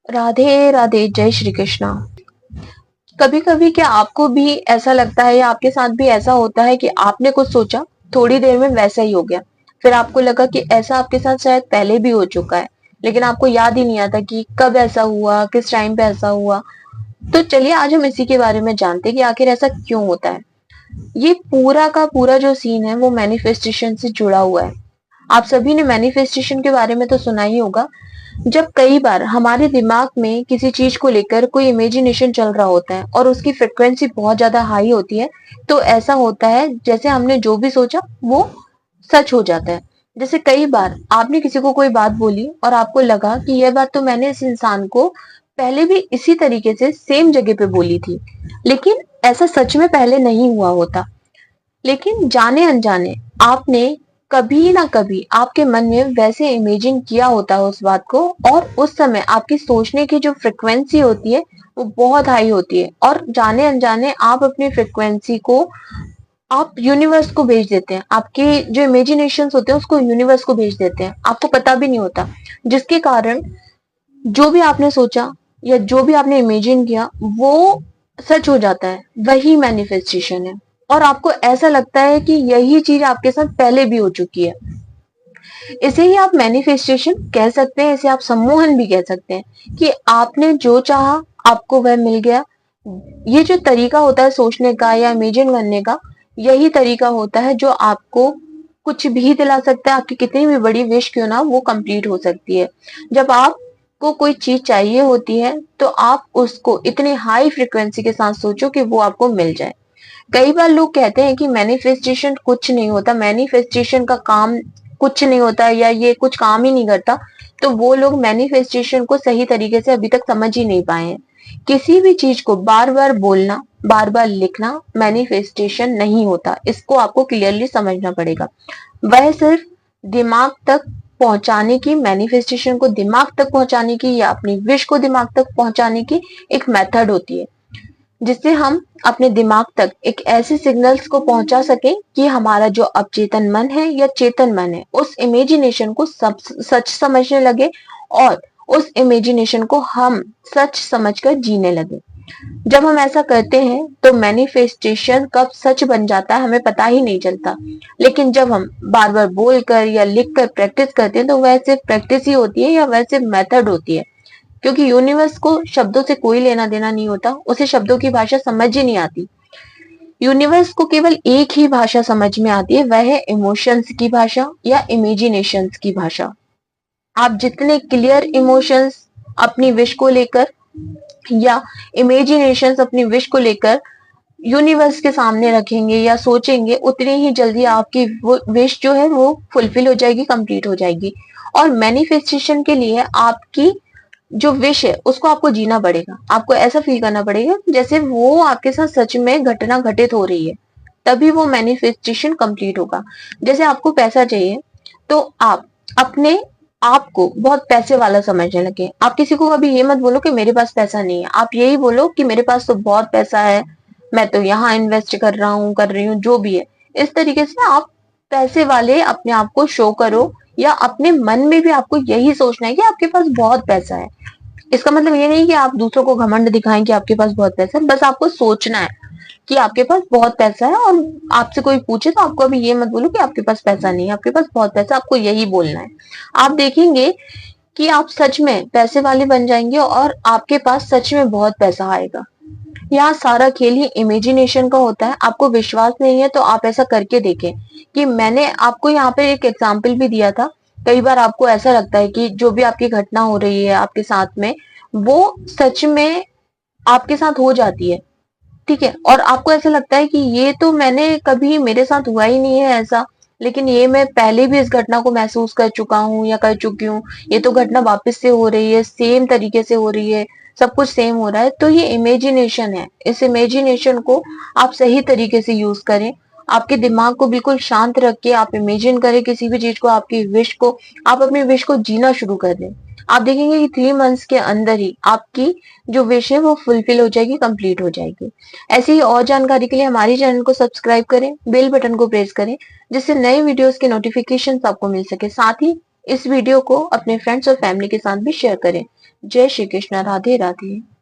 राधे राधे, जय श्री कृष्णा। कभी कभी क्या आपको भी ऐसा लगता है या आपके साथ भी ऐसा होता है कि आपने कुछ सोचा, थोड़ी देर में वैसा ही हो गया। फिर आपको लगा कि ऐसा आपके साथ शायद पहले भी हो चुका है, लेकिन आपको याद ही नहीं आता कि कब ऐसा हुआ, किस टाइम पे ऐसा हुआ। तो चलिए आज हम इसी के बारे में जानते हैं कि आखिर ऐसा क्यों होता है। ये पूरा का पूरा जो सीन है वो मैनिफेस्टेशन से जुड़ा हुआ है। आप सभी ने मैनिफेस्टेशन के बारे में तो सुना ही होगा। जब कई बार हमारे दिमाग में किसी चीज को लेकर कोई इमेजिनेशन चल रहा होता है और उसकी फ्रिक्वेंसी बहुत ज्यादा हाई होती है, तो ऐसा होता है जैसे हमने जो भी सोचा वो सच हो जाता है। जैसे कई बार आपने किसी को कोई बात बोली और आपको लगा कि यह बात तो मैंने इस इंसान को पहले भी इसी तरीके से सेम जगह पे बोली थी, लेकिन ऐसा सच में पहले नहीं हुआ होता। लेकिन जाने अनजाने आपने कभी ना कभी आपके मन में वैसे इमेजिन किया होता है उस बात को, और उस समय आपकी सोचने की जो फ्रिक्वेंसी होती है वो बहुत हाई होती है, और जाने अनजाने आप अपनी फ्रिक्वेंसी को आप यूनिवर्स को भेज देते हैं। आपके जो इमेजिनेशंस होते हैं उसको यूनिवर्स को भेज देते हैं, आपको पता भी नहीं होता। जिसके कारण जो भी आपने सोचा या जो भी आपने इमेजिन किया वो सच हो जाता है। वही मैनिफेस्टेशन है, और आपको ऐसा लगता है कि यही चीज आपके साथ पहले भी हो चुकी है। इसे ही आप मैनिफेस्टेशन कह सकते हैं, इसे आप सम्मोहन भी कह सकते हैं कि आपने जो चाहा आपको वह मिल गया। ये जो तरीका होता है सोचने का या इमेजिन करने का, यही तरीका होता है जो आपको कुछ भी दिला सकता है। आपकी कितनी भी बड़ी विश क्यों ना वो कंप्लीट हो सकती है। जब आपको कोई चीज चाहिए होती है तो आप उसको इतनी हाई फ्रिक्वेंसी के साथ सोचो कि वो आपको मिल जाए। कई बार लोग कहते हैं कि मैनिफेस्टेशन कुछ नहीं होता, मैनिफेस्टेशन का काम कुछ नहीं होता, या ये कुछ काम ही नहीं करता। तो वो लोग मैनिफेस्टेशन को सही तरीके से अभी तक समझ ही नहीं पाए हैं। किसी भी चीज को बार बार बोलना, बार बार लिखना मैनिफेस्टेशन नहीं होता। इसको आपको क्लियरली समझना पड़ेगा। वह सिर्फ दिमाग तक पहुंचाने की, मैनिफेस्टेशन को दिमाग तक पहुंचाने की या अपनी विश को दिमाग तक पहुंचाने की एक मेथड होती है, जिससे हम अपने दिमाग तक एक ऐसे सिग्नल्स को पहुंचा सकें कि हमारा जो अवचेतन मन है या चेतन मन है उस इमेजिनेशन को सब सच समझने लगे, और उस इमेजिनेशन को हम सच समझकर जीने लगे। जब हम ऐसा करते हैं तो मैनिफेस्टेशन कब सच बन जाता है हमें पता ही नहीं चलता। लेकिन जब हम बार बार बोलकर या लिखकर प्रैक्टिस करते हैं तो वह सिर्फ प्रैक्टिस ही होती है, या वह सिर्फ मेथड होती है। क्योंकि यूनिवर्स को शब्दों से कोई लेना देना नहीं होता, उसे शब्दों की भाषा समझ ही नहीं आती। यूनिवर्स को केवल एक ही भाषा समझ में आती है, वह है इमोशंस की भाषा या इमेजिनेशंस की भाषा। आप जितने क्लियर इमोशंस अपनी विश को लेकर या इमेजिनेशंस अपनी विश को लेकर यूनिवर्स के सामने रखेंगे या सोचेंगे, उतनी ही जल्दी आपकी वो विश जो है वो फुलफिल हो जाएगी, कंप्लीट हो जाएगी। और मैनिफेस्टेशन के लिए आपकी जो विश है उसको आपको जीना पड़ेगा। आपको ऐसा फील करना पड़ेगा जैसे वो आपके साथ सच में घटना घटित हो रही है, तभी वो मैनिफेस्टेशन कंप्लीट होगा। जैसे आपको पैसा चाहिए तो आप अपने आप को बहुत पैसे वाला समझने लगे। आप किसी को कभी ये मत बोलो कि मेरे पास पैसा नहीं है, आप यही बोलो कि मेरे पास तो बहुत पैसा है, मैं तो यहाँ इन्वेस्ट कर रहा हूँ, कर रही हूँ, जो भी है। इस तरीके से आप पैसे वाले अपने आप को शो करो, या अपने मन में भी आपको यही सोचना है कि आपके पास बहुत पैसा है। इसका मतलब ये नहीं कि आप दूसरों को घमंड दिखाएं कि आपके पास बहुत पैसा है, बस आपको सोचना है कि आपके पास बहुत पैसा है। और आपसे कोई पूछे तो आपको अभी ये मत बोलो कि आपके पास पैसा नहीं है, आपके पास बहुत पैसा है, आपको यही बोलना है। आप देखेंगे कि आप सच में पैसे वाले बन जाएंगे और आपके पास सच में बहुत पैसा आएगा। यहाँ सारा खेल ही इमेजिनेशन का होता है। आपको विश्वास नहीं है तो आप ऐसा करके देखें कि मैंने आपको यहाँ पे एक एग्जाम्पल भी दिया था। कई बार आपको ऐसा लगता है कि जो भी आपकी घटना हो रही है आपके साथ में वो सच में आपके साथ हो जाती है, ठीक है। और आपको ऐसा लगता है कि ये तो मैंने कभी मेरे साथ हुआ ही नहीं है ऐसा, लेकिन ये मैं पहले भी इस घटना को महसूस कर चुका हूँ या कर चुकी हूँ। ये तो घटना वापस से हो रही है, सेम तरीके से हो रही है, सब कुछ सेम हो रहा है। तो ये इमेजिनेशन है। इस इमेजिनेशन को आप सही तरीके से यूज करें। आपके दिमाग को बिल्कुल शांत रख के आप इमेजिन करें किसी भी चीज को, आपकी विश को। आप अपनी विश को जीना शुरू कर दें। आप देखेंगे कि 3 मंथ्स के अंदर ही आपकी जो विश है वो फुलफिल हो जाएगी, कंप्लीट हो जाएगी। ऐसी ही और जानकारी के लिए हमारे चैनल को सब्सक्राइब करें, बेल बटन को प्रेस करें, जिससे नए वीडियोस के नोटिफिकेशन आपको मिल सके। साथ ही इस वीडियो को अपने फ्रेंड्स और फैमिली के साथ भी शेयर करें, जय श्री कृष्ण। राधे राधे।